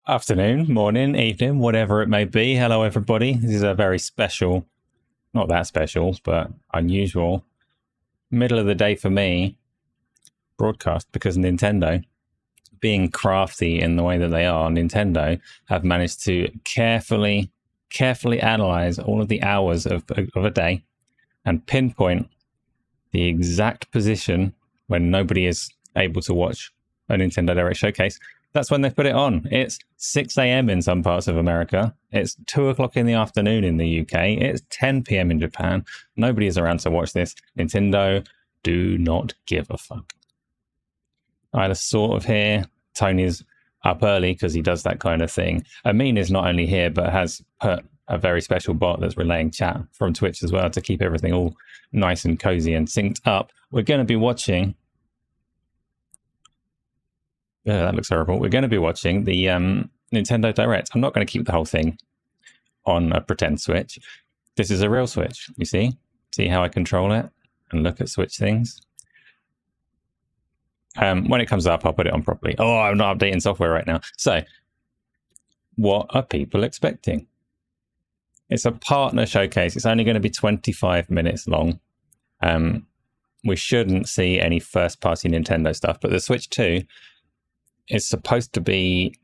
Afternoon, morning, evening, whatever it may be. Hello, everybody. This is a very special, not that special, but unusual, middle of the day for me broadcast, because Nintendo, being crafty in the way that they are, Nintendo have managed to carefully analyze all of the hours of a day and pinpoint the exact position when nobody is able to watch a Nintendo Direct showcase. That's when they put it on. It's 6 a.m. in some parts of America. It's 2 o'clock in the afternoon in the UK. It's 10 p.m. in Japan. Nobody is around to watch this. Nintendo do not give a fuck. Isla's sort of here. Tony's up early because he does that kind of thing. Amin is not only here, but has put a very special bot that's relaying chat from Twitch as well to keep everything all nice and cozy and synced up. We're going to be watching... Yeah, that looks horrible. We're going to be watching the Nintendo Direct. I'm not going to keep the whole thing on a pretend Switch. This is a real Switch, you see? See how I control it and look at Switch things? When it comes up, I'll put it on properly. Oh, I'm not updating software right now. So, what are people expecting? It's a partner showcase. It's only going to be 25 minutes long. We shouldn't see any first-party Nintendo stuff, but the Switch 2... is supposed to be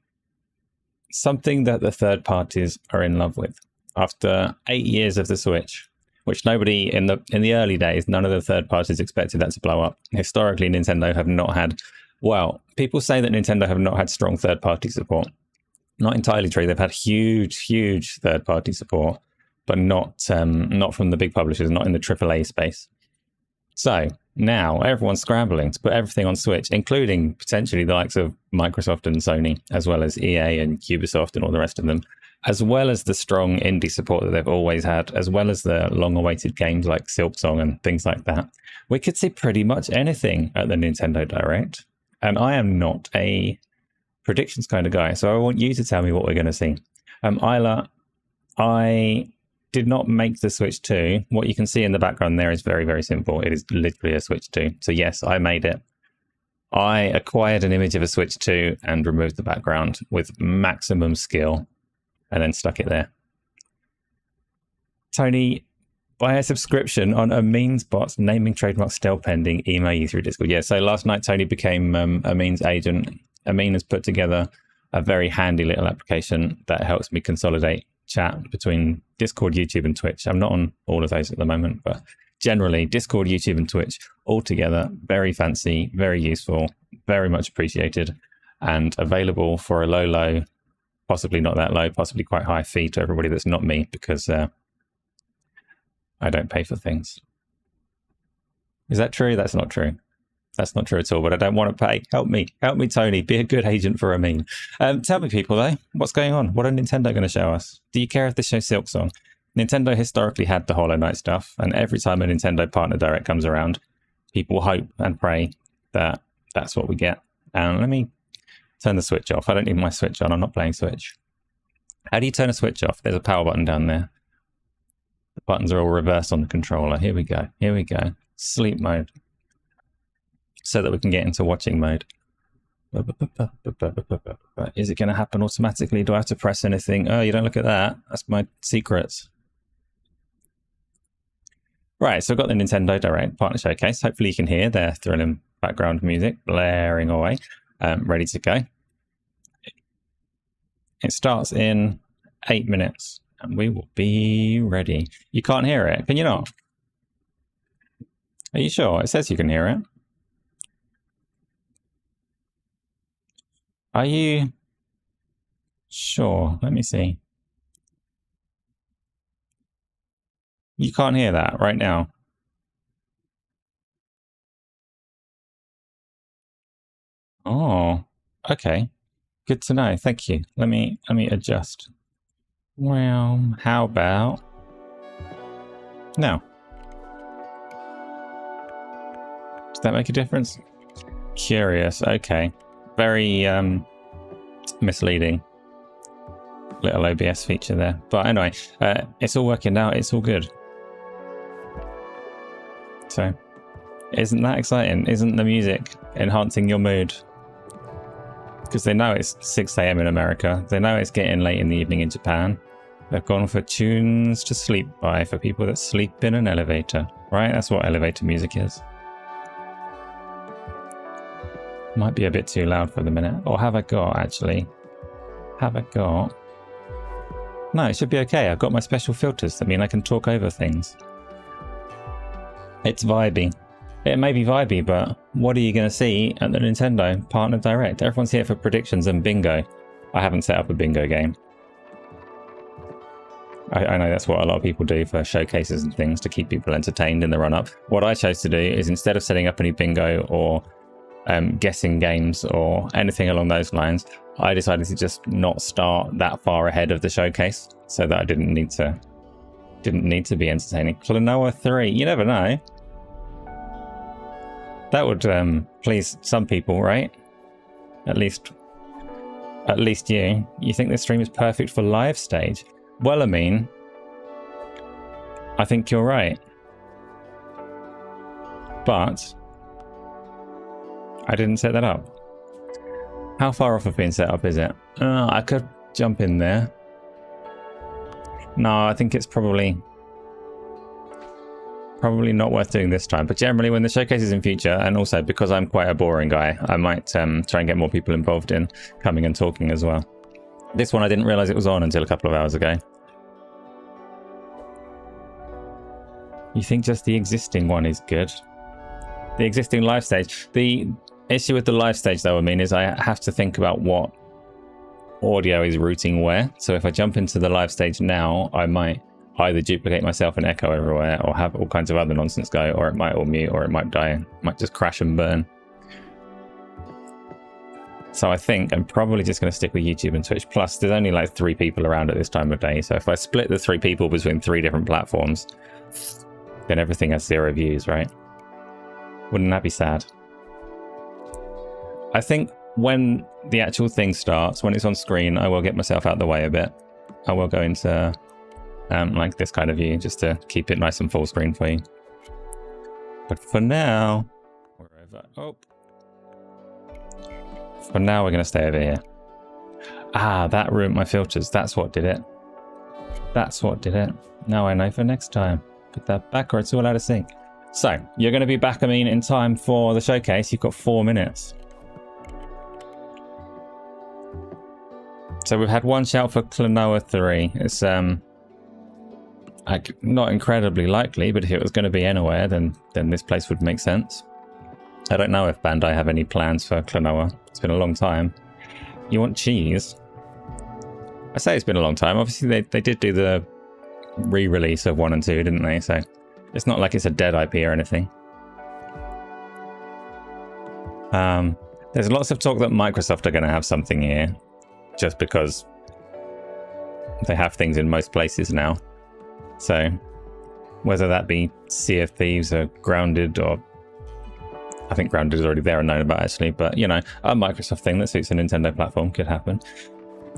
something that the third parties are in love with. After 8 years of the Switch, which nobody in the early days, none of the third parties expected that to blow up. Historically, Nintendo have not had, well, people say that Nintendo have not had strong third party support. Not entirely true. They've had huge third party support, but not from the big publishers, not in the AAA space. So now everyone's scrambling to put everything on Switch, including potentially the likes of Microsoft and Sony, as well as EA and Ubisoft and all the rest of them, as well as the strong indie support that they've always had, as well as the long-awaited games like Silksong and things like that. We could see pretty much anything at the Nintendo Direct. And I am not a predictions kind of guy, so I want you to tell me what we're going to see. Isla, I did not make the Switch 2. What you can see in the background there is very simple. It is literally a Switch 2. So yes, I made it. I acquired an image of a Switch 2 and removed the background with maximum skill and then stuck it there. Tony, buy a subscription on Amin's bots, naming trademark still pending, email you through Discord. Yeah, so last night Tony became Amin's agent. Amin has put together a very handy little application that helps me consolidate chat between Discord, YouTube, and Twitch. I'm not on all of those at the moment, but generally Discord, YouTube, and Twitch all together. Very fancy, very useful, very much appreciated, and available for a low, possibly not that low, possibly quite high fee to everybody that's not me, because I don't pay for things. Is that true? That's not true. That's not true at all, but I don't want to pay. Help me, Tony. Be a good agent for Amin. Tell me, people, though, what's going on? What are Nintendo going to show us? Do you care if this shows Silksong? Nintendo historically had the Hollow Knight stuff, and every time a Nintendo Partner Direct comes around, people hope and pray that that's what we get. And let me turn the Switch off. I don't need my Switch on. I'm not playing Switch. How do you turn a Switch off? There's a power button down there. The buttons are all reversed on the controller. Here we go. Sleep mode. So that we can get into watching mode. Is it going to happen automatically? Do I have to press anything? Oh, you don't look at that. That's my secrets. Right, so I've got the Nintendo Direct Partner Showcase. Hopefully you can hear their thrilling background music blaring away. Ready to go. It starts in 8 minutes and we will be ready. You can't hear it, can you not? Are you sure? It says you can hear it. Are you sure? Let me see. You can't hear that right now. Oh, okay. Good to know. Thank you. Let me adjust. Well, how about now? Does that make a difference? Curious. Okay. Very misleading little OBS feature there, but anyway, it's all working out. It's all good. So isn't that exciting? Isn't the music enhancing your mood? because they know it's 6 a.m. in America. They know it's getting late in the evening in Japan. They've gone for tunes to sleep by for people that sleep in an elevator, right? That's what elevator music is. Might be a bit too loud for the minute. Or have I got, actually? Have I got? No, it should be okay. I've got my special filters that mean I can talk over things. It's vibey. It may be vibey, but what are you going to see at the Nintendo Partner Direct? Everyone's here for predictions and bingo. I haven't set up a bingo game. I know that's what a lot of people do for showcases and things to keep people entertained in the run-up. What I chose to do is, instead of setting up any bingo or guessing games or anything along those lines, I decided to just not start that far ahead of the showcase so that I didn't need to be entertaining. Klonoa 3, you never know. That would please some people, right? At least you. You think this stream is perfect for live stage? Well, I mean, I think you're right. But I didn't set that up. How far off of being set up is it? I could jump in there. No, I think it's probably not worth doing this time. But generally, when the showcase is in future, and also because I'm quite a boring guy, I might try and get more people involved in coming and talking as well. This one I didn't realise it was on until a couple of hours ago. You think just the existing one is good? The existing live stage. The issue with the live stage, though, I mean, is I have to think about what audio is routing where. So if I jump into the live stage now, I might either duplicate myself and echo everywhere, or have all kinds of other nonsense go, or it might all mute, or it might die, it might just crash and burn. So I think I'm probably just going to stick with YouTube and Twitch. Plus, there's only like 3 people around at this time of day. So if I split the 3 people between 3 different platforms, then everything has 0 views, right? Wouldn't that be sad? I think when the actual thing starts, when it's on screen, I will get myself out of the way a bit. I will go into like this kind of view just to keep it nice and full screen for you. But for now, for now we're going to stay over here. Ah, that ruined my filters. That's what did it. That's what did it. Now I know for next time. Put that back or it's all out of sync. So, you're going to be back, I mean, in time for the showcase. You've got 4 minutes. So we've had one shout for Klonoa 3. It's not incredibly likely, but if it was going to be anywhere, then this place would make sense. I don't know if Bandai have any plans for Klonoa. It's been a long time. You want cheese? I say it's been a long time. Obviously, they did do the re-release of 1 and 2, didn't they? So it's not like it's a dead IP or anything. There's lots of talk that Microsoft are going to have something here, just because they have things in most places now. So whether that be Sea of Thieves or Grounded, or I think Grounded is already there and known about actually, but you know, a Microsoft thing that suits a Nintendo platform could happen.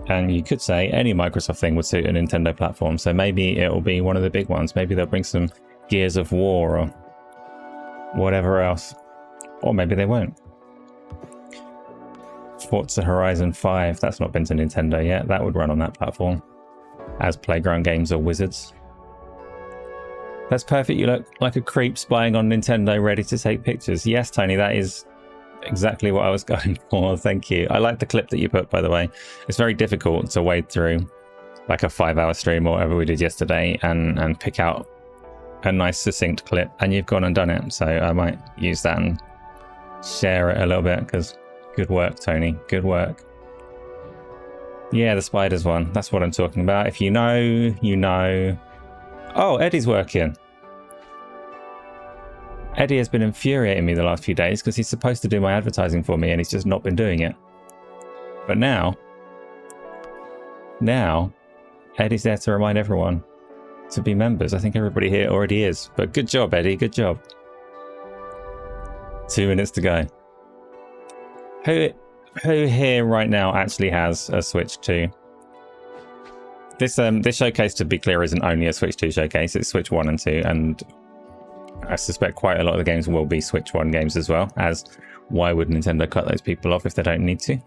And you could say any Microsoft thing would suit a Nintendo platform, so maybe it'll be one of the big ones. Maybe they'll bring some Gears of War or whatever else. Or maybe they won't. Forza Horizon 5, that's not been to Nintendo yet. That would run on that platform. As Playground Games or Wizards. That's perfect. You look like a creep spying on Nintendo, ready to take pictures. Yes, Tony, that is exactly what I was going for. Thank you. I like the clip that you put, by the way. It's very difficult to wade through like a 5-hour stream or whatever we did yesterday and pick out a nice succinct clip, and you've gone and done it. So I might use that and share it a little bit, because good work, Tony. Good work. Yeah, the spiders one. That's what I'm talking about. If you know, you know. Oh, Eddie's working. Eddie has been infuriating me the last few days because he's supposed to do my advertising for me and he's just not been doing it. But now, Eddie's there to remind everyone to be members. I think everybody here already is. But good job, Eddie. Good job. 2 minutes to go. Who here right now actually has a Switch 2? This showcase, to be clear, isn't only a Switch 2 showcase. It's Switch 1 and 2, and I suspect quite a lot of the games will be Switch 1 games as well, as why would Nintendo cut those people off if they don't need to?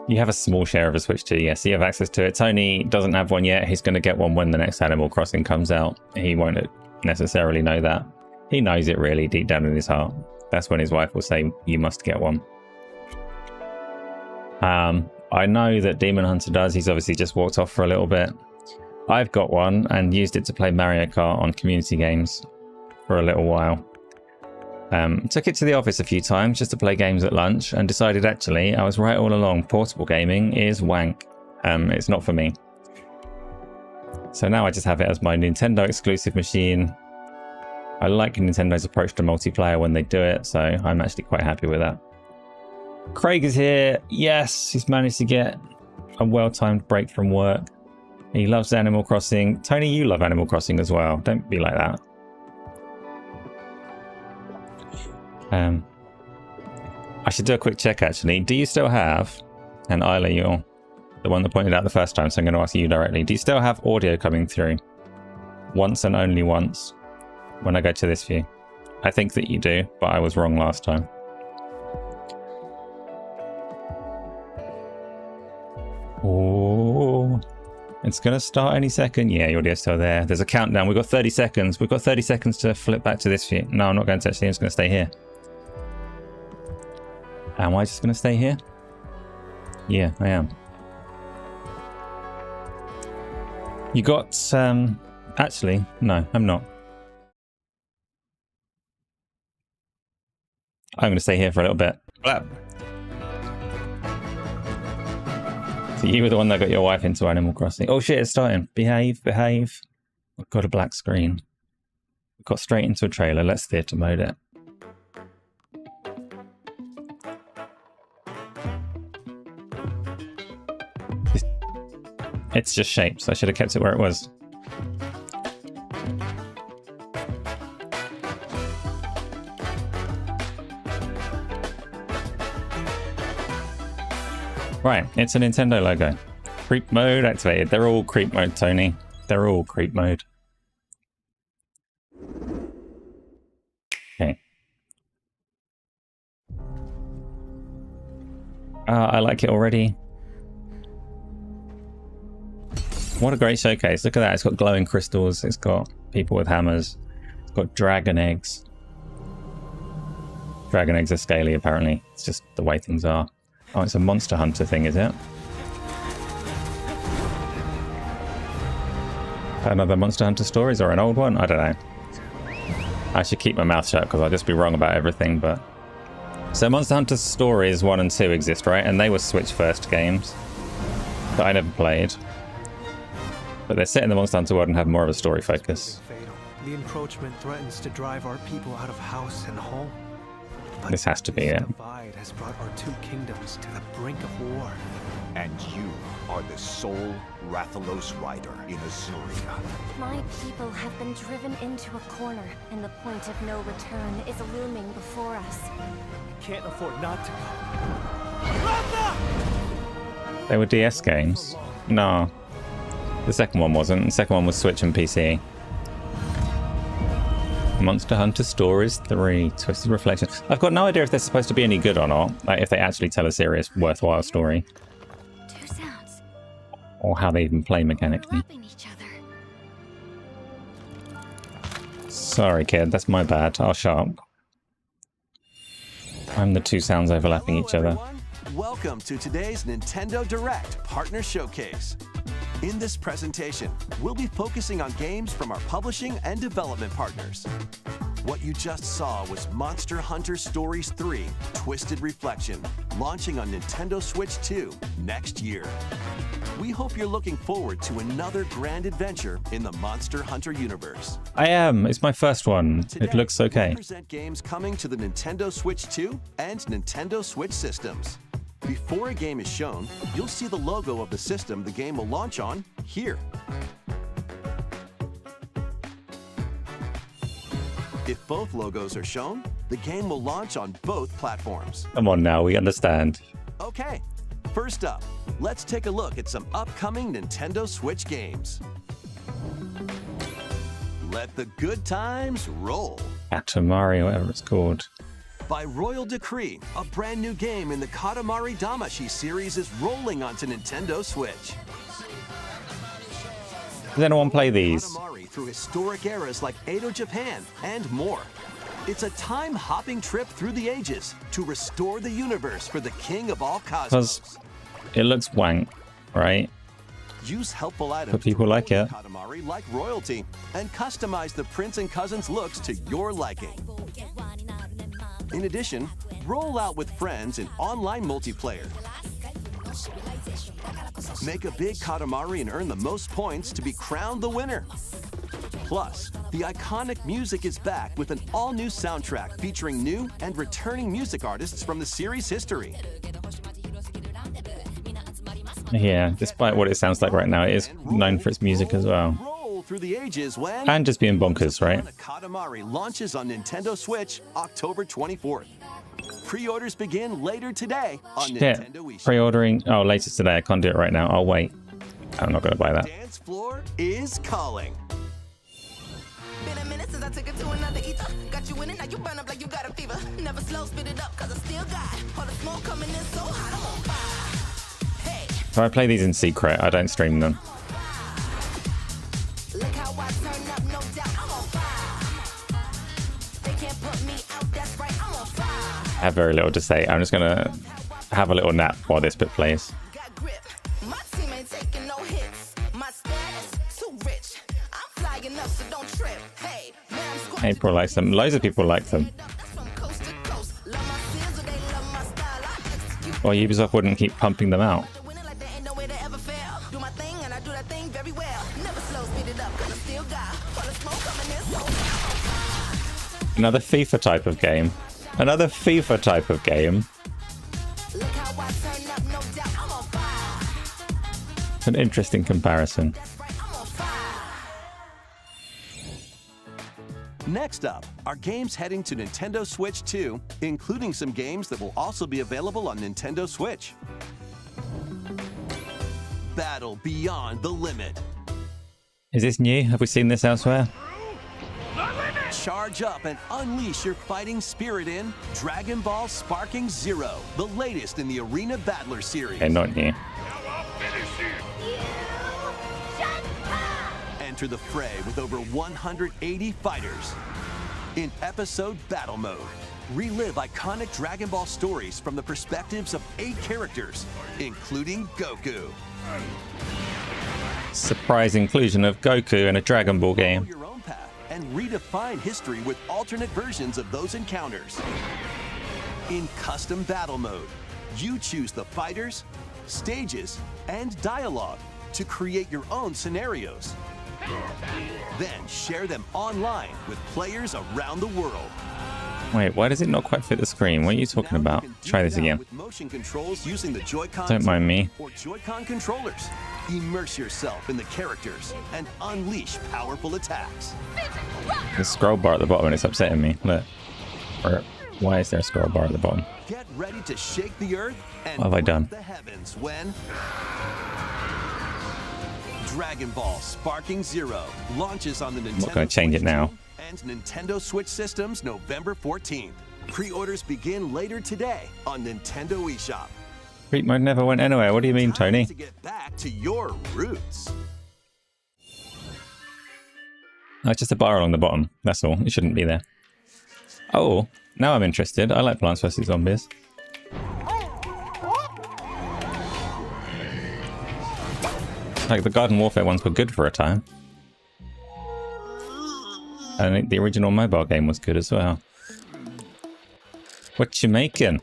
You have a small share of a Switch 2, yes. You have access to it. Tony doesn't have one yet. He's going to get one when the next Animal Crossing comes out. He won't necessarily know that. He knows it really deep down in his heart. That's when his wife will say, you must get one. I know that Demon Hunter does. He's obviously just walked off for a little bit. I've got one and used it to play Mario Kart on community games for a little while. Took it to the office a few times just to play games at lunch and decided actually I was right all along. Portable gaming is wank. It's not for me. So now I just have it as my Nintendo exclusive machine. I like Nintendo's approach to multiplayer when they do it, so I'm actually quite happy with that. Craig is here. Yes, he's managed to get a well-timed break from work. He loves Animal Crossing. Tony, you love Animal Crossing as well. Don't be like that. I should do a quick check actually. Do you still have, and Isla, you're the one that pointed out the first time, so I'm going to ask you directly. Do you still have audio coming through? Once and only once. When I go to this view. I think that you do, but I was wrong last time. Oh, it's going to start any second. Yeah, your audio's still there. There's a countdown. We've got 30 seconds. We've got 30 seconds to flip back to this view. No, I'm not going to actually. I'm just going to stay here. Am I just going to stay here? Yeah, I am. You got, actually, no, I'm not. I'm going to stay here for a little bit. Blah. So you were the one that got your wife into Animal Crossing. Oh shit, it's starting. Behave, behave. We've got a black screen. We've got straight into a trailer. Let's theatre mode it. It's just shapes. I should have kept it where it was. Right, it's a Nintendo logo. Creep mode activated. They're all creep mode, Tony. They're all creep mode. Okay. I like it already. What a great showcase. Look at that. It's got glowing crystals. It's got people with hammers. It's got dragon eggs. Dragon eggs are scaly, apparently. It's just the way things are. Oh, it's a Monster Hunter thing, is it? Another Monster Hunter stories or an old one? I don't know. I should keep my mouth shut because I'll just be wrong about everything, but... So Monster Hunter Stories 1 and 2 exist, right? And they were Switch first games that I never played. But they're set in the Monster Hunter world and have more of a story focus. The encroachment threatens to drive our people out of house and home. But this has to be it. This divide has brought our two kingdoms to the brink of war. And you are the sole Rathalos rider in Azuria. My people have been driven into a corner, and the point of no return is looming before us. We can't afford not to go. Ratha! They were DS games? No. The second one wasn't. The second one was Switch and PC. Monster Hunter Stories 3, Twisted Reflection. I've got no idea if they're supposed to be any good or not. Like, if they actually tell a serious, worthwhile story. Two sounds. Or how they even play mechanically. Each other. Sorry, kid. That's my bad. I'll shut up. I'm the two sounds overlapping each other. Everyone. Welcome to today's Nintendo Direct Partner Showcase. In this presentation, we'll be focusing on games from our publishing and development partners. What you just saw was Monster Hunter Stories 3, Twisted Reflection, launching on Nintendo Switch 2 next year. We hope you're looking forward to another grand adventure in the Monster Hunter universe. I am. It's my first one. Today, it looks okay. We present games coming to the Nintendo Switch 2 and Nintendo Switch systems. Before a game is shown, you'll see the logo of the system the game will launch on here. If both logos are shown, the game will launch on both platforms. Come on now, we understand. Okay, first up, let's take a look at some upcoming Nintendo Switch games. Let the good times roll. Katamari, whatever it's called. By royal decree, a brand new game in the Katamari Damacy series is rolling onto Nintendo Switch. Does anyone play these? Katamari through historic eras like Edo Japan and more. It's a time-hopping trip through the ages to restore the universe for the king of all cosmos. Because it looks wank, right? Use helpful items But people to like roll it. Katamari like royalty, and customize the prince and cousins looks to your liking. In addition, roll out with friends in online multiplayer. Make a big Katamari and earn the most points to be crowned the winner. Plus, the iconic music is back with an all-new soundtrack featuring new and returning music artists from the series history. Yeah, despite what it sounds like right now, it is known for its music as well. Roll through the ages when And just being bonkers, right? Katamari launches on Nintendo Switch October 24th. Pre-orders begin later today on Shit. Nintendo eShop. Pre-ordering. Oh, later today. I can't do it right now. I'll wait. I'm not going to buy that. Dance floor is calling. Been a minute since I took it to another ether. Got you winning, now you burn up like you got a fever. Never slow, spit it up, cause I still got all the smoke coming in so hot, I'm on fire. Hey, So I play these in secret. I don't stream them. look how I turn up, no doubt, I'm on fire. They can't put me out, that's right, I'm on fire. I have very little to say. I'm just going to have a little nap while this bit plays. Got grip, my team ain't taking no hits. My status, too rich. I'm flying up, so don't trip. Hey, man, I'm squatting. April likes them. Loads of people like them. That's from coast to coast. Love my skills, or they love my style. I execute. Or Ubisoft wouldn't keep pumping them out. Winning like there ain't no way to ever fail. Do my thing and I do that thing very well. Never slow, speed it up, cause I still got all the smoke coming in so hot. Another FIFA type of game. Another FIFA type of game. Look how I turn up, no doubt, I'm on fire. It's an interesting comparison. That's right, I'm on fire. Next up are games heading to Nintendo Switch 2, including some games that will also be available on Nintendo Switch. Battle Beyond the Limit. Is this new? Have we seen this elsewhere? Charge up and unleash your fighting spirit in Dragon Ball Sparking Zero, the latest in the Arena Battler series. Okay, not new. Enter the fray with over 180 fighters. In episode Battle Mode, relive iconic Dragon Ball stories from the perspectives of 8 characters, including Goku. Surprise inclusion of Goku in a Dragon Ball Follow game. your own path and redefine history with alternate versions of those encounters. In custom battle mode, you choose the fighters, stages, and dialogue to create your own scenarios. Then share them online with players around the world. Wait, why does it not quite fit the screen? What are you talking Now about? you can Try duke this it out again. with motion controls using the Joy-Con Don't mind me. or Joy-Con controllers. Immerse yourself in the characters and unleash powerful attacks. The scroll bar at the bottom and it's upsetting me. Look. Or why is there a scroll bar at the bottom? Get ready to shake the earth and What have I done? break the heavens when Dragon Ball Sparking Zero launches on the Nintendo not gonna change it Switch now. 2 and Nintendo Switch systems November 14th. Pre-orders begin later today on Nintendo eShop. Creep mode never went anywhere. What do you mean, Time Tony? to get back to your roots. Oh, it's just a bar along the bottom. That's all. It shouldn't be there. Oh, now I'm interested. I like Plants vs. Zombies. Like, the Garden Warfare ones were good for a time. And the original mobile game was good as well. What you making?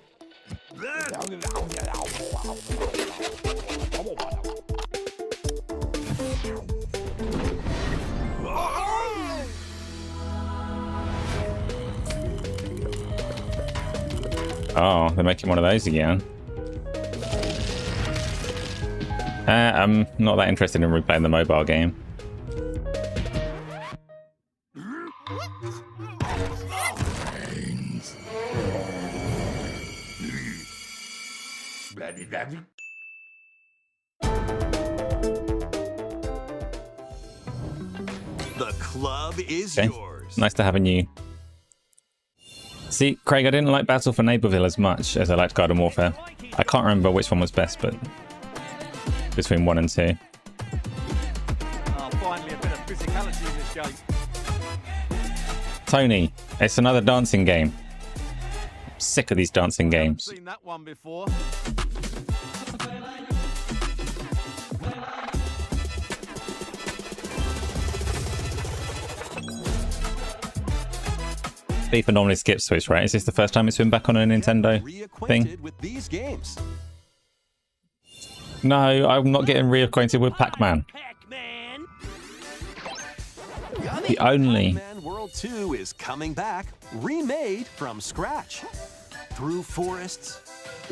Oh, they're making one of those again. I'm not that interested in replaying the mobile game. The club is Okay. yours. Nice to have a new See, Craig, I didn't like Battle for Neighborville as much as I liked Garden Warfare. I can't remember which one was best, but between 1 and 2. Finally a bit of physicality in this game. Tony, it's another dancing game. I'm sick of these dancing games. Seen that one before. FIFA normally skips Switch, right? Is this the first time it's been back on a Nintendo thing? With these games. No, I'm not getting reacquainted with Pac-Man. The only... Pac-Man World 2 is coming back, remade from scratch. Through forests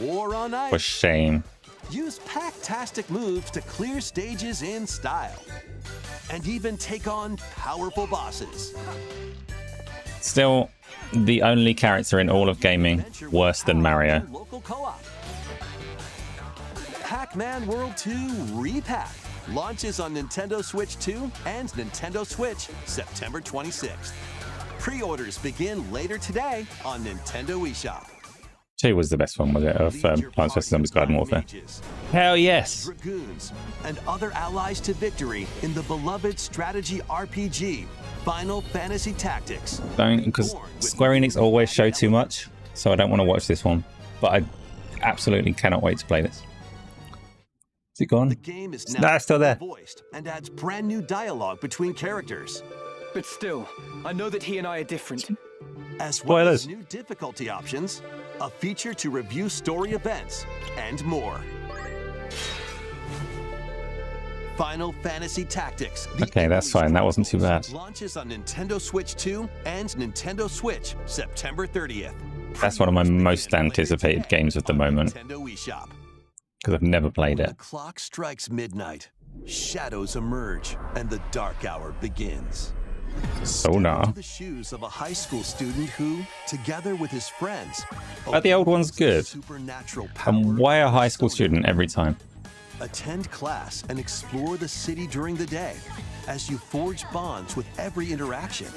or on ice. For shame. Use Pac-tastic moves to clear stages in style. And even take on powerful bosses. Still, the only character in all of gaming worse than Mario. Local co-op. Pac-Man World 2 Repack launches on Nintendo Switch 2 and Nintendo Switch September 26th. Pre-orders begin later today on Nintendo eShop. 2 was the best one, was it, of Plants vs. Zombies Garden Warfare? Hell yes! Dragoons and other allies to victory in the beloved strategy RPG Final Fantasy Tactics. Don't, because Square Enix always show too much, so I don't want to watch this one. But I absolutely cannot wait to play this. Is it gone? The game is Nah, now it's still there. voiced and adds brand new dialogue between characters, But still, I know that he and I are different. as well as Spoilers. new difficulty options, a feature to review story events, and more. Final Fantasy Tactics. the Okay, that's Italy fine. That wasn't too Chronicles, bad. Launches on Nintendo Switch 2 and Nintendo Switch September 30th. That's one of my Pre-orders most begin later anticipated today games of the on moment, Nintendo eShop. because I've never played The it. clock strikes midnight. Shadows emerge and the dark hour begins. So Step nah. into the shoes of a high school student who, together with his friends, Are the old ones good? supernatural power And why a of high school persona. student every time? Attend class and explore the city during the day as you forge bonds with every interaction.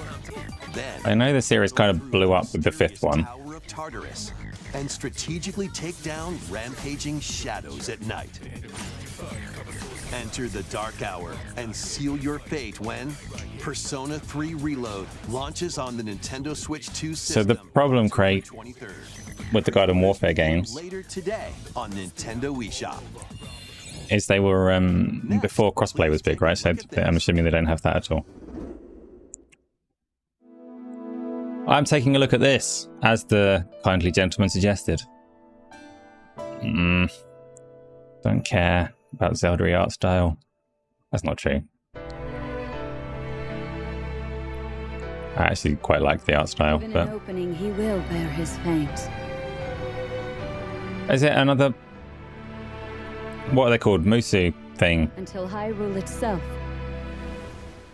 Then, I know the series kind of blew up with the 5th one. Tower of Tartarus and strategically take down rampaging shadows at night. Enter the dark hour and seal your fate when Persona 3 Reload launches on the Nintendo Switch 2 So system. the problem, Craig, September 23rd. with the Garden Warfare games Later today on Nintendo eShop. is they were before crossplay was big, right? So I'm assuming they don't have that at all. I'm taking a look at this, as the kindly gentleman suggested. Don't care about Zelda art style. That's not true. I actually quite like the art style, Given but an opening, he will bear his fangs. is it another, what are they called, Musu thing? Until Hyrule itself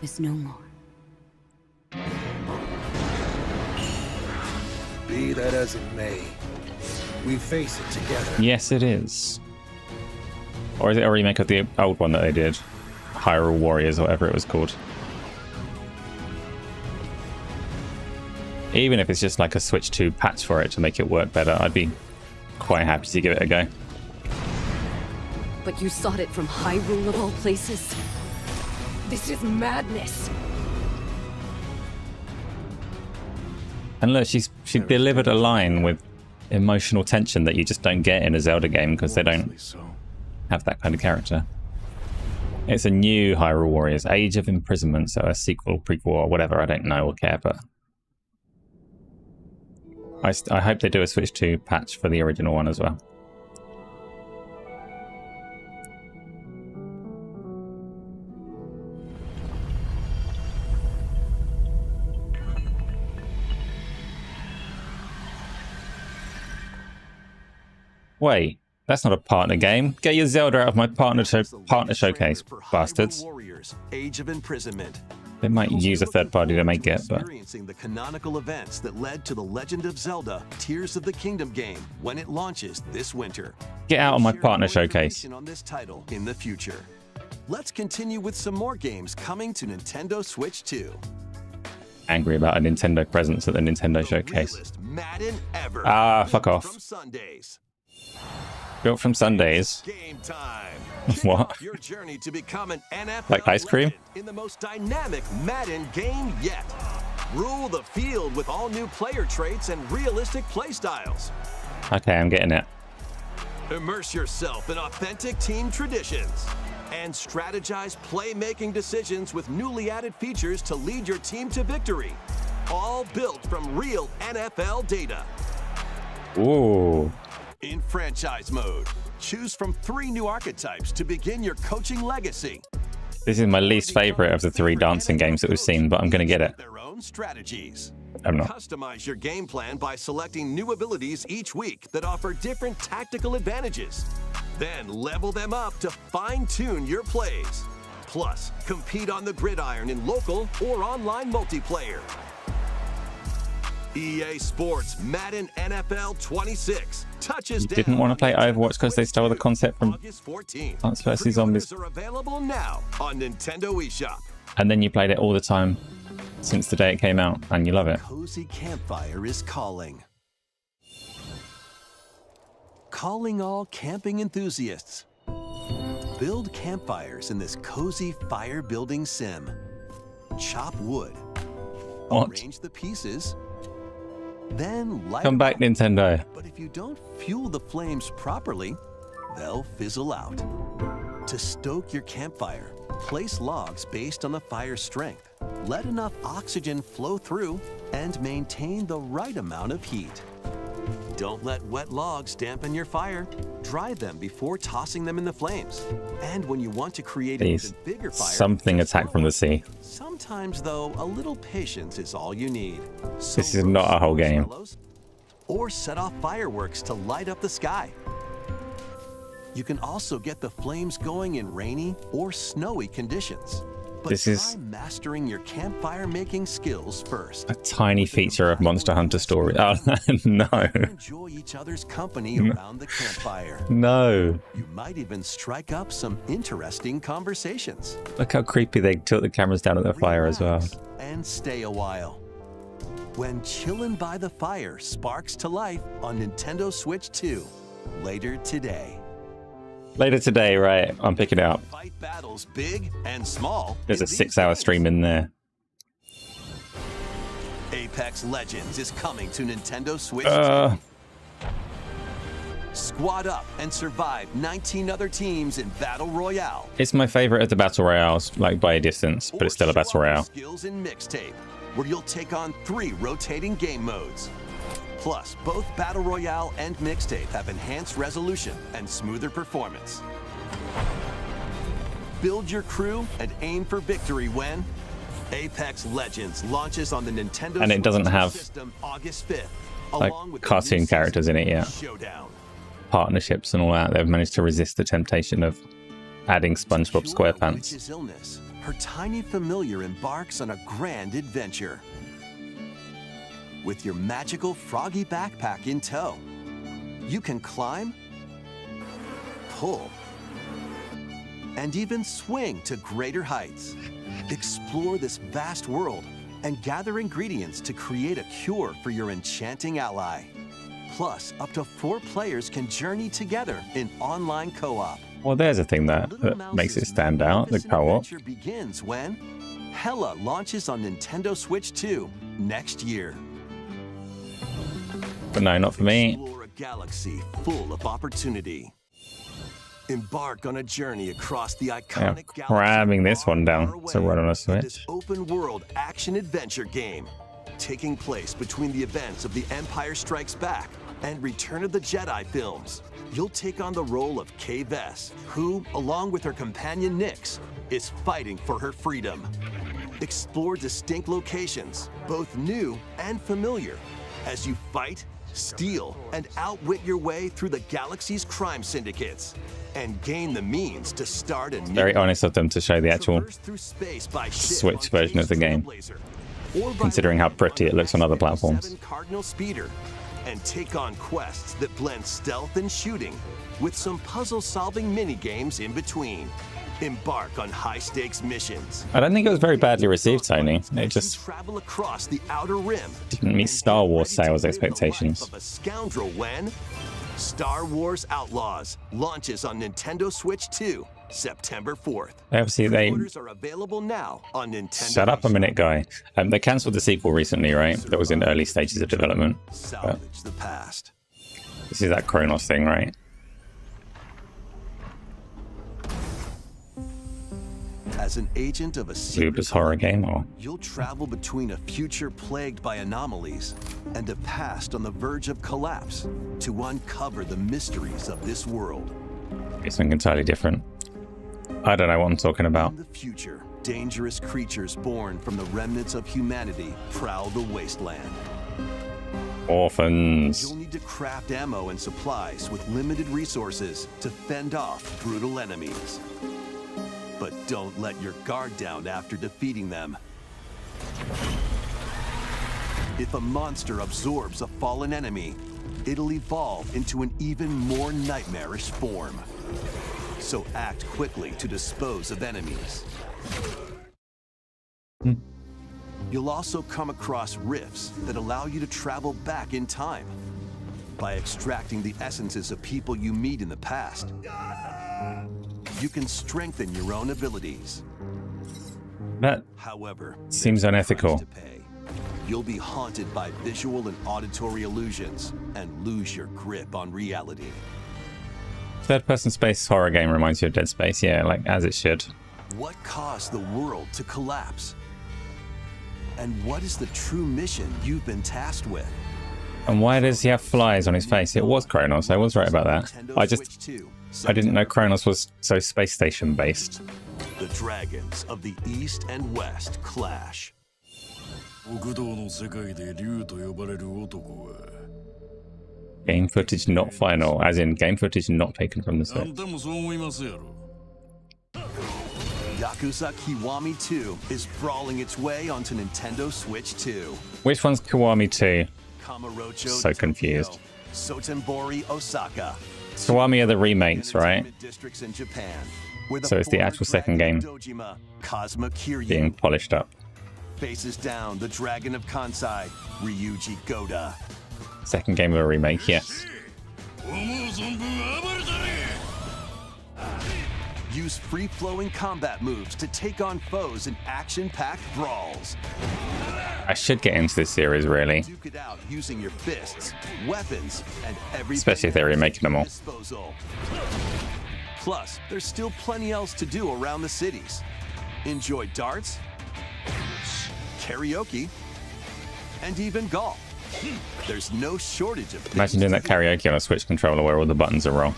is no more. Be that as it may, we face it together. Yes, it is. Or is it a remake of the old one that they did? Hyrule Warriors, or whatever it was called. Even if it's just like a Switch 2 patch for it to make it work better, I'd be quite happy to give it a go. But you sought it from Hyrule of all places? This is madness! And look, she delivered a line with emotional tension that you just don't get in a Zelda game because they don't have that kind of character. It's a new Hyrule Warriors, Age of Imprisonment, so a sequel, prequel, or whatever, I don't know or care, but I hope they do a Switch 2 patch for the original one as well. Wait, that's not a partner game. Get your Zelda out of my partner showcase, bastards. Warriors, Age of Imprisonment. They might use a third party to make it, but Experiencing the canonical events that led to the Legend of Zelda Tears of the Kingdom game when it launches this winter. get out of my Share partner more showcase. information on this title in the future. Let's continue with some more games coming to Nintendo Switch 2. angry about a Nintendo presence at the Nintendo showcase. Madden ever. Ah, fuck off. From Sundays. Built from Sundays. Game time. What? Your journey to become an NFL Like ice cream? legend in the most dynamic Madden game yet. Rule the field with all new player traits and realistic play styles. Okay, I'm getting it. Immerse yourself in authentic team traditions and strategize playmaking decisions with newly added features to lead your team to victory. All built from real NFL data. Ooh. In franchise mode, choose from 3 new archetypes to begin your coaching legacy. This is my least favorite of the 3 dancing games that we've seen, but I'm going to get it. Their own strategies. I'm not. Customize your game plan by selecting new abilities each week that offer different tactical advantages. Then level them up to fine-tune your plays. Plus, compete on the gridiron in local or online multiplayer. EA Sports Madden NFL 26 touches down. Didn't want to play Overwatch because they stole the concept from August 14th. Plants vs. Zombies. Pre-orders are available now on Nintendo eShop. And then you played it all the time since the day it came out, and you love it. Cozy Campfire is calling. Calling all camping enthusiasts. Build campfires in this cozy fire building sim. Chop wood. What? Arrange the pieces. Then light Come them back, up. Nintendo. But if you don't fuel the flames properly, they'll fizzle out. To stoke your campfire, place logs based on the fire's strength. Let enough oxygen flow through and maintain the right amount of heat. Don't let wet logs dampen your fire. Dry them before tossing them in the flames. And when you want to create an even bigger fire, Something attacked from the sea. sometimes, though, a little patience is all you need. So This is not a whole game. marshmallows, or set off fireworks to light up the sky. You can also get the flames going in rainy or snowy conditions. But This is- try mastering your campfire making skills first. A tiny feature of Monster Hunter Story. Oh, no. Enjoy each other's company around the campfire. No. You might even strike up some interesting conversations. Look how creepy they tilt the cameras down at the fire as well. Relax and stay a while. When chillin' by the fire sparks to life on Nintendo Switch 2 later today. Later today, right? I'm picking it up. Fight battles big and small. There's a in these 6-hour days. stream in there. Apex Legends is coming to Nintendo Switch 2. Squad up and survive 19 other teams in Battle Royale. It's my favorite of the Battle Royales, like by a distance, but it's still a Battle Royale. Skills in Mixtape, where you'll take on 3 rotating game modes. Plus, both Battle Royale and Mixtape have enhanced resolution and smoother performance. Build your crew and aim for victory when Apex Legends launches on the Nintendo And it doesn't Switch have, system August 5th, like, along with the cartoon new characters in it season yet. Showdown. Partnerships and all that. They've managed to resist the temptation of adding SpongeBob Cure a SquarePants. witch's illness, her tiny familiar embarks on a grand adventure. With your magical froggy backpack in tow, you can climb, pull, and even swing to greater heights. Explore this vast world and gather ingredients to create a cure for your enchanting ally. Plus, up to 4 players can journey together in online co-op. Well, there's a thing that makes it stand out, the co-op. Adventure begins when Hella launches on Nintendo Switch 2 next year. But no, not for me. Explore a galaxy full of opportunity. Embark on a journey across the Yeah, iconic cramming this one down to run on a Switch. This open world action adventure game, taking place between the events of The Empire Strikes Back and Return of the Jedi films. You'll take on the role of Kay Vess, who, along with her companion Nyx, is fighting for her freedom. Explore distinct locations, both new and familiar, as you fight, steal, and outwit your way through the galaxy's crime syndicates, and gain the means to start a new Very honest of them to show the actual traverse through space by ship Switch on version of the Cage game, Trailblazer, or by considering how pretty it looks on other platforms. 7 Cardinal Speeder, and take on quests that blend stealth and shooting with some puzzle-solving mini-games in between. Embark on high-stakes missions. I don't think it was very badly received, Tony. It just travel across the outer rim. Didn't meet Star Wars sales expectations. Of a scoundrel when Star Wars Outlaws launches on Nintendo Switch 2, September 4th. Obviously, they Orders are available now on Nintendo. Shut up a minute, guy. They cancelled the sequel recently, right? That was in early stages of development. Salvage the past. This is that Kronos thing, right? As an agent of a secret horror game, or you'll travel between a future plagued by anomalies and a past on the verge of collapse to uncover the mysteries of this world. it's something entirely different. I don't know what I'm talking about. In the future, dangerous creatures born from the remnants of humanity prowl the wasteland. Orphans. You'll need to craft ammo and supplies with limited resources to fend off brutal enemies. But don't let your guard down after defeating them. If a monster absorbs a fallen enemy, it'll evolve into an even more nightmarish form. So act quickly to dispose of enemies. You'll also come across rifts that allow you to travel back in time by extracting the essences of people you meet in the past. You can strengthen your own abilities. That, however, seems unethical. You'll be haunted by visual and auditory illusions and lose your grip on reality. Third-person space horror game reminds you of Dead Space, yeah, like as it should. What caused the world to collapse? And what is the true mission you've been tasked with? And why does he have flies on his face? It was Kronos, I was right about that. I didn't know Kronos was so space station based. The dragons of the East and West clash. Game footage not final, as in game footage not taken from the set. Yakuza Kiwami 2 is brawling its way onto Nintendo Switch 2. Which one's Kiwami 2? Kamurocho So confused. Sotenbori Osaka. Kiwami are the remakes, right? Districts in Japan, So it's the actual second game Dojima, Kazuma Kiryu, being polished up. faces down the Dragon of Kansai, Ryuji Goda. Second game of a remake, yes. Use free-flowing combat moves to take on foes in action-packed brawls. I should get into this series, really. Duke it out using your fists, weapons, and everything. Especially if they're remaking them all. Disposal. Plus, there's still plenty else to do around the cities. Enjoy darts, karaoke, and even golf. There's no shortage of. Imagine doing that karaoke on a Switch controller where all the buttons are wrong.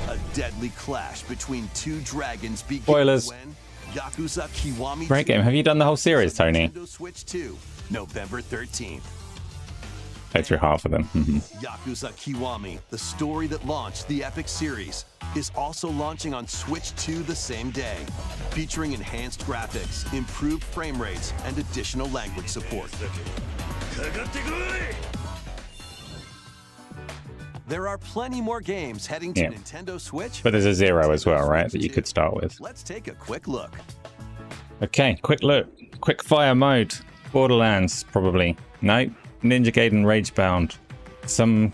A deadly clash between two dragons begins Spoilers. when Yakuza Kiwami Great game. Have you done the whole series, Tony? Nintendo Switch 2, November 13th. Played through half of them. Yakuza Kiwami, the story that launched the epic series, is also launching on Switch 2 the same day, featuring enhanced graphics, improved frame rates, and additional language support. There are plenty more games heading to Nintendo Switch. But there's a Zero as well, right? That you could start with. Let's take a quick look. Okay, quick look. Quick fire mode. Borderlands, probably. Nope. Ninja Gaiden Ragebound. Some...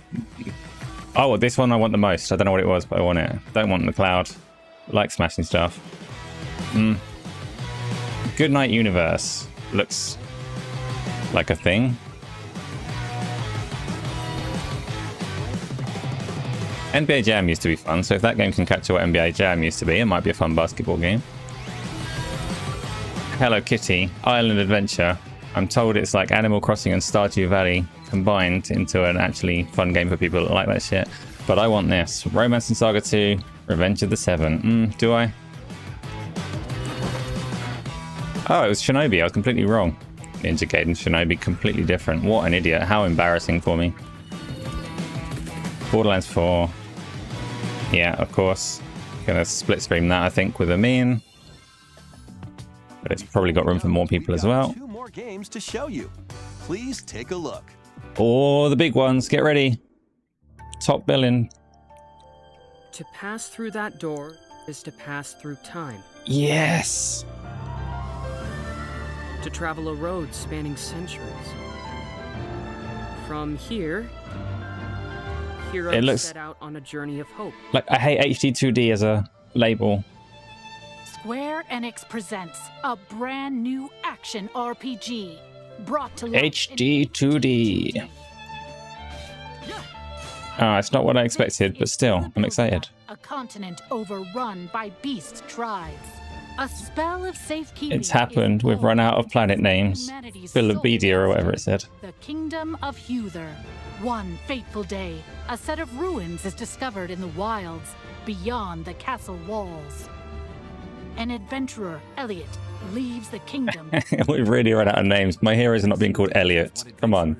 Oh, this one I want the most. I don't know what it was, but I want it. Don't want the cloud. Like smashing stuff. Goodnight Universe. Looks like a thing. NBA Jam used to be fun, so if that game can capture what NBA Jam used to be, it might be a fun basketball game. Hello Kitty, Island Adventure. I'm told it's like Animal Crossing and Stardew Valley combined into an actually fun game for people that like that shit. But I want this. Romance and Saga 2, Revenge of the Seven. Do I? Oh, it was Shinobi. I was completely wrong. Ninja Gaiden Shinobi, completely different. What an idiot. How embarrassing for me. Borderlands 4. Yeah, of course. Gonna split stream that, I think, with Amin. But it's probably got room for more people as well. 2 more games to show you. Please take a look. Oh, the big ones. Get ready. top billing. To pass through that door is to pass through time. Yes. To travel a road spanning centuries. From here, heroes set out on a journey of hope. Like, I hate HD2D as a label. Square Enix presents a brand new action RPG brought to life HD2D. It's not what I expected, but still, I'm excited. A continent overrun by beast tribes. A spell of safekeeping. It's happened. We've run out of planet names. Philobedia or whatever it said. The Kingdom of Huther. One fateful day, a set of ruins is discovered in the wilds beyond the castle walls. An adventurer, Elliot, leaves the kingdom. We've really run out of names. My heroes are not being called Elliot. Come on.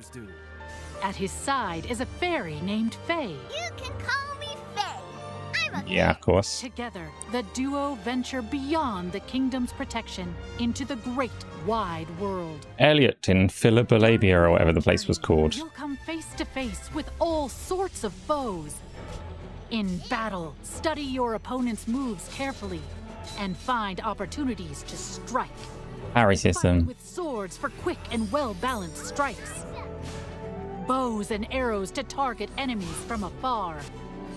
At his side is a fairy named Faye. You can call me Faye. I'm a Yeah, of course. Together, the duo venture beyond the kingdom's protection into the great wide world. Elliot in Philobalabia or whatever the place was called. You'll come face to face with all sorts of foes. In battle, study your opponent's moves carefully and find opportunities to strike. Parry system. Fight with swords for quick and well-balanced strikes. Bows and arrows to target enemies from afar.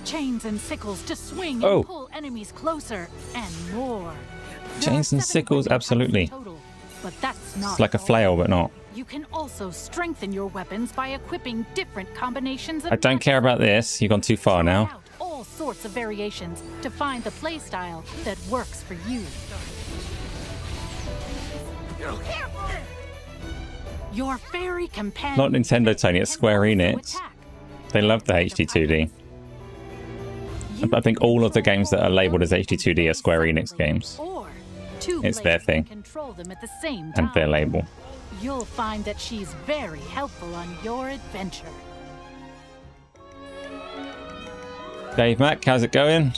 Chains and sickles to swing and pull enemies closer, and more. Chains and sickles, absolutely. Total, but that's not It's like a flail, but not. You can also strengthen your weapons by equipping different combinations of I don't care about this. You've gone too far now. all sorts of variations to find the playstyle that works for you. Your fairy companion. Not Nintendo, Tony. It's Square Enix. They love the HD2D. I think all of the games that are labeled as HD2D are Square Enix games. It's their thing. Control them at the same time. And their label. You'll find that she's very helpful on your adventure. Dave Mack, how's it going?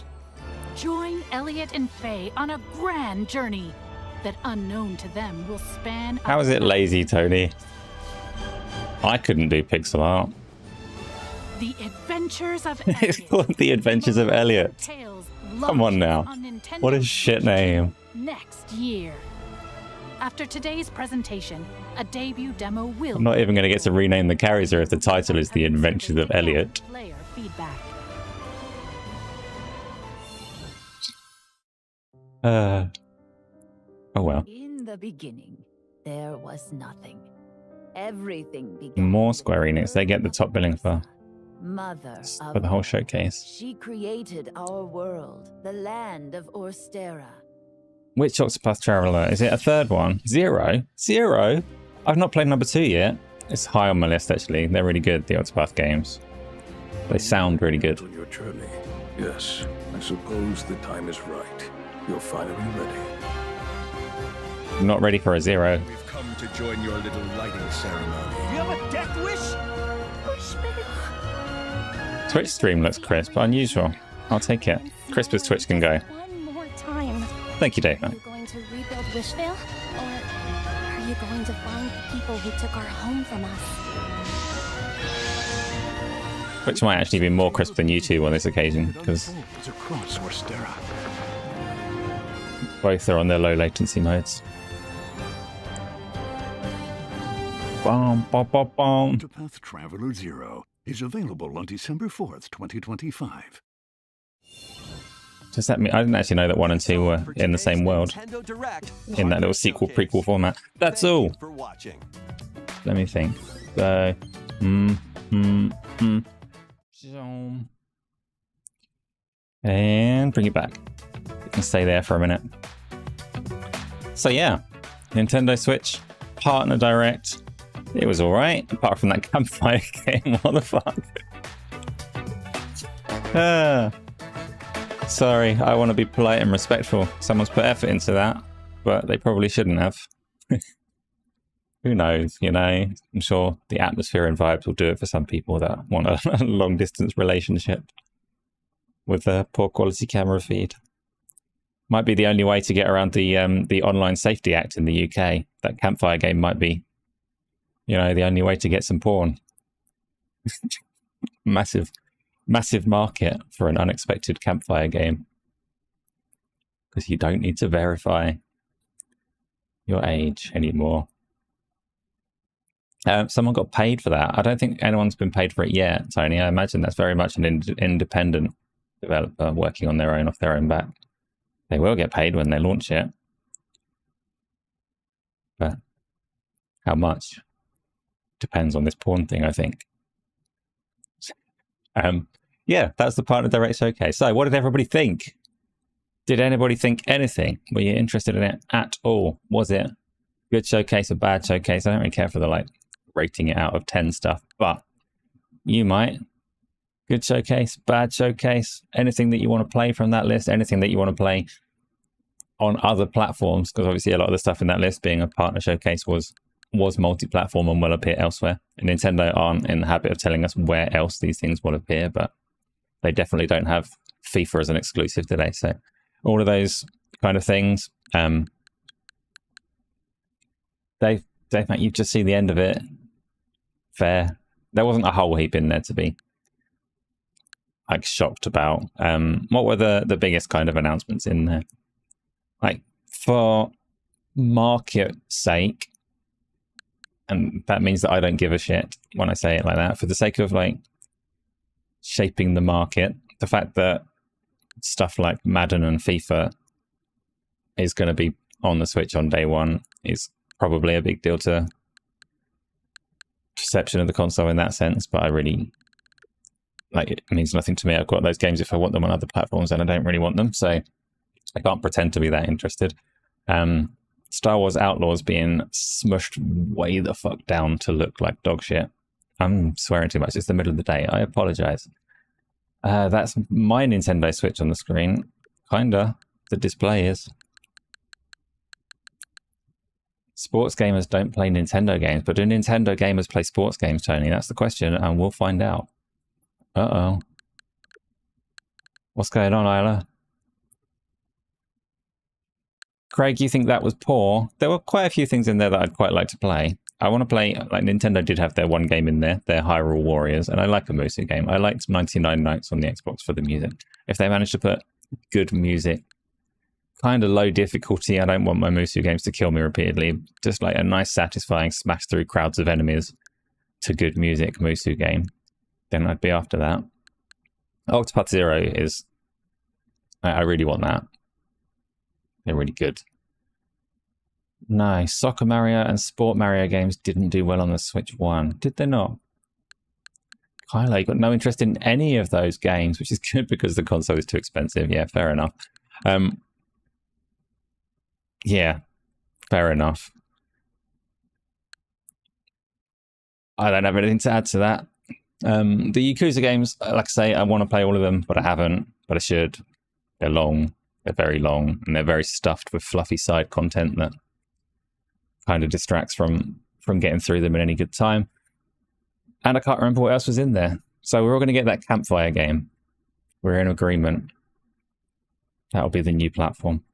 Join Elliot and Faye on a grand journey that, unknown to them, will span. How is it lazy, Tony? I couldn't do pixel art. The Adventures of Elliot. It's called The Adventures of Elliot. Come on now. What a shit name. Next year. After today's presentation, a debut demo will. I'm not even going to get to rename the character if the title is The Adventures of Elliot. Player feedback. Oh well. In the beginning, there was nothing. Everything began. More Square Enix. They get the top billing for Mother for the whole showcase. She created our world, the land of Orstera. Which Octopath Traveler? Is it a third one? Zero? Zero? I've not played number 2 yet. It's high on my list, actually. They're really good, the Octopath games. They sound really good. On your journey. Yes, I suppose the time is right. You're finally ready. I'm not ready for a Zero. We've come to join your little lighting ceremony. You have a death wish? Twitch stream looks crisp. Unusual. I'll take it. Crisp as Twitch can go. One more time. Thank you, Dave. Are you going to rebuild Wishvale? Or are you going to find the people who took our home from us? Which might actually be more crisp than YouTube on this occasion, because both are on their low latency modes. Bom, bom, bom, bom. Octopath Traveler 0 is available on December 4th, 2025. Does that mean I didn't actually know that 1 and 2 were in the same world in that little sequel prequel format? That's all. Let me think. So, and bring it back. You can stay there for a minute. So yeah, Nintendo Switch Partner Direct. It was all right, apart from that campfire game. What the fuck? Sorry, I want to be polite and respectful. Someone's put effort into that, but they probably shouldn't have. Who knows, you know? I'm sure the atmosphere and vibes will do it for some people that want a long-distance relationship with a poor quality camera feed. Might be the only way to get around the Online Safety Act in the UK. That campfire game might be, you know, the only way to get some porn. Massive Massive market for an unexpected campfire game. Because you don't need to verify your age anymore. Someone got paid for that. I don't think anyone's been paid for it yet, Tony. I imagine that's very much an independent developer working on their own, off their own back. They will get paid when they launch it. But how much? Depends on this porn thing, I think. Yeah, that's the Partner Direct Showcase. So what did everybody think? Did anybody think anything? Were you interested in it at all? Was it good showcase or bad showcase? I don't really care for the like rating it out of 10 stuff, but you might. Good showcase, bad showcase, anything that you want to play from that list, anything that you want to play on other platforms, because obviously a lot of the stuff in that list being a partner showcase was multi-platform and will appear elsewhere. And Nintendo aren't in the habit of telling us where else these things will appear, but they definitely don't have FIFA as an exclusive today. So all of those kind of things, Dave, mate, you just see the end of it. Fair. There wasn't a whole heap in there to be like shocked about. What were the biggest kind of announcements in there? Like for market sake, and that means that I don't give a shit when I say it like that, for the sake of like shaping the market, the fact that stuff like Madden and FIFA is going to be on the Switch on day one is probably a big deal to perception of the console in that sense, but I really, like, it means nothing to me. I've got those games if I want them on other platforms, and I don't really want them, so I can't pretend to be that interested. Star Wars Outlaws being smushed way the fuck down to look like dog shit. I'm swearing too much. It's the middle of the day. I apologize. That's my Nintendo Switch on the screen. Kinda. The display is. Sports gamers don't play Nintendo games, but do Nintendo gamers play sports games, Tony? That's the question, and we'll find out. Uh-oh. What's going on, Isla? Craig, you think that was poor? There were quite a few things in there that I'd quite like to play. I want to play, like Nintendo did have their one game in there, their Hyrule Warriors, and I like a Musu game. I liked 99 Nights on the Xbox for the music. If they managed to put good music, kind of low difficulty, I don't want my Musu games to kill me repeatedly, just like a nice, satisfying smash through crowds of enemies to good music Musu game, then I'd be after that. Octopath Zero is, I really want that. They're really good. Nice. Soccer Mario and Sport Mario games didn't do well on the Switch 1. Did they not? Kylo, you got no interest in any of those games, which is good because the console is too expensive. Yeah, fair enough. Yeah, fair enough. I don't have anything to add to that. The Yakuza games, like I say, I want to play all of them, but I haven't. But I should. They're long. They're very long, and they're very stuffed with fluffy side content that kind of distracts from getting through them in any good time. And I can't remember what else was in there. So we're all going to get that campfire game. We're in agreement. That'll be the new platform.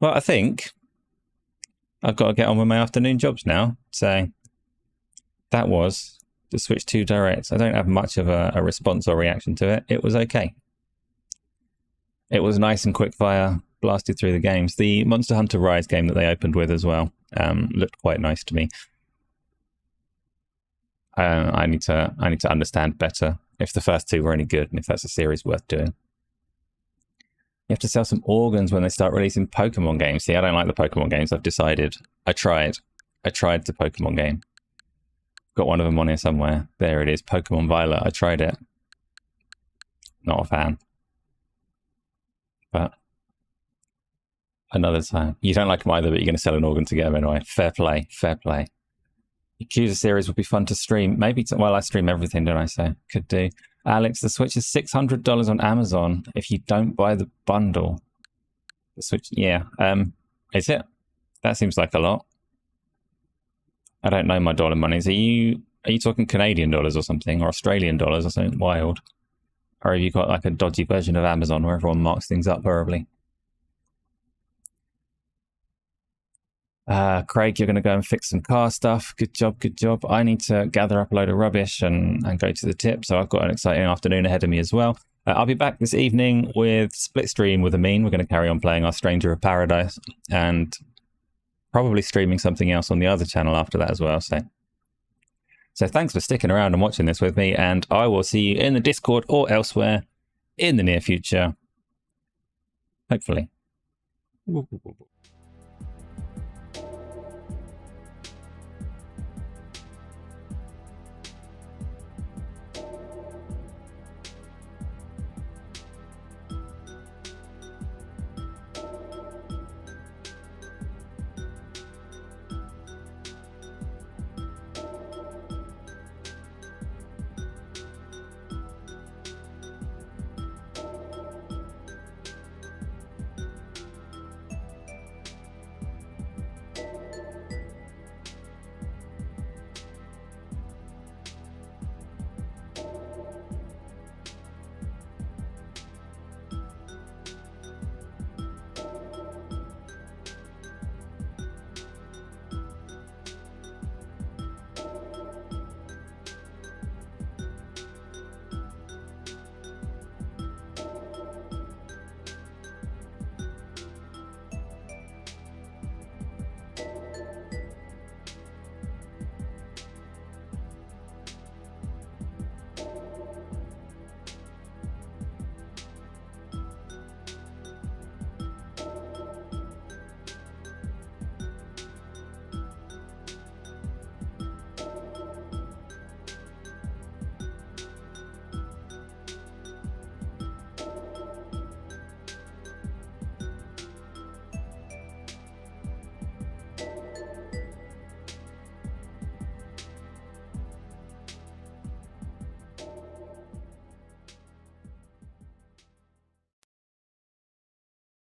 Well, I think I've got to get on with my afternoon jobs now. So that was the Switch 2 Direct. I don't have much of a response or reaction to it. It was okay. It was nice and quick fire, blasted through the games. The Monster Hunter Rise game that they opened with as well looked quite nice to me. I need to understand better if the first two were any good and if that's a series worth doing. You have to sell some organs when they start releasing Pokemon games. See, I don't like the Pokemon games. I've decided. I tried the Pokemon game. Got one of them on here somewhere. There it is, Pokemon Violet. I tried it. Not a fan. But another time. You don't like them either, but you're going to sell an organ together anyway. Fair play, fair play. Yakuza series would be fun to stream. Maybe, well, I stream everything, don't I? So could do. Alex, the Switch is $600 on Amazon if you don't buy the bundle. The Switch, yeah. Is it? That seems like a lot. I don't know my dollar monies. Are you talking Canadian dollars or something, or Australian dollars or something wild? Or have you got like a dodgy version of Amazon where everyone marks things up horribly? Craig, you're going to go and fix some car stuff. Good job, good job. I need to gather up a load of rubbish and go to the tip. So I've got an exciting afternoon ahead of me as well. I'll be back this evening with Split Stream with Amin. We're going to carry on playing our Stranger of Paradise and probably streaming something else on the other channel after that as well. So thanks for sticking around and watching this with me, and I will see you in the Discord or elsewhere in the near future. Hopefully.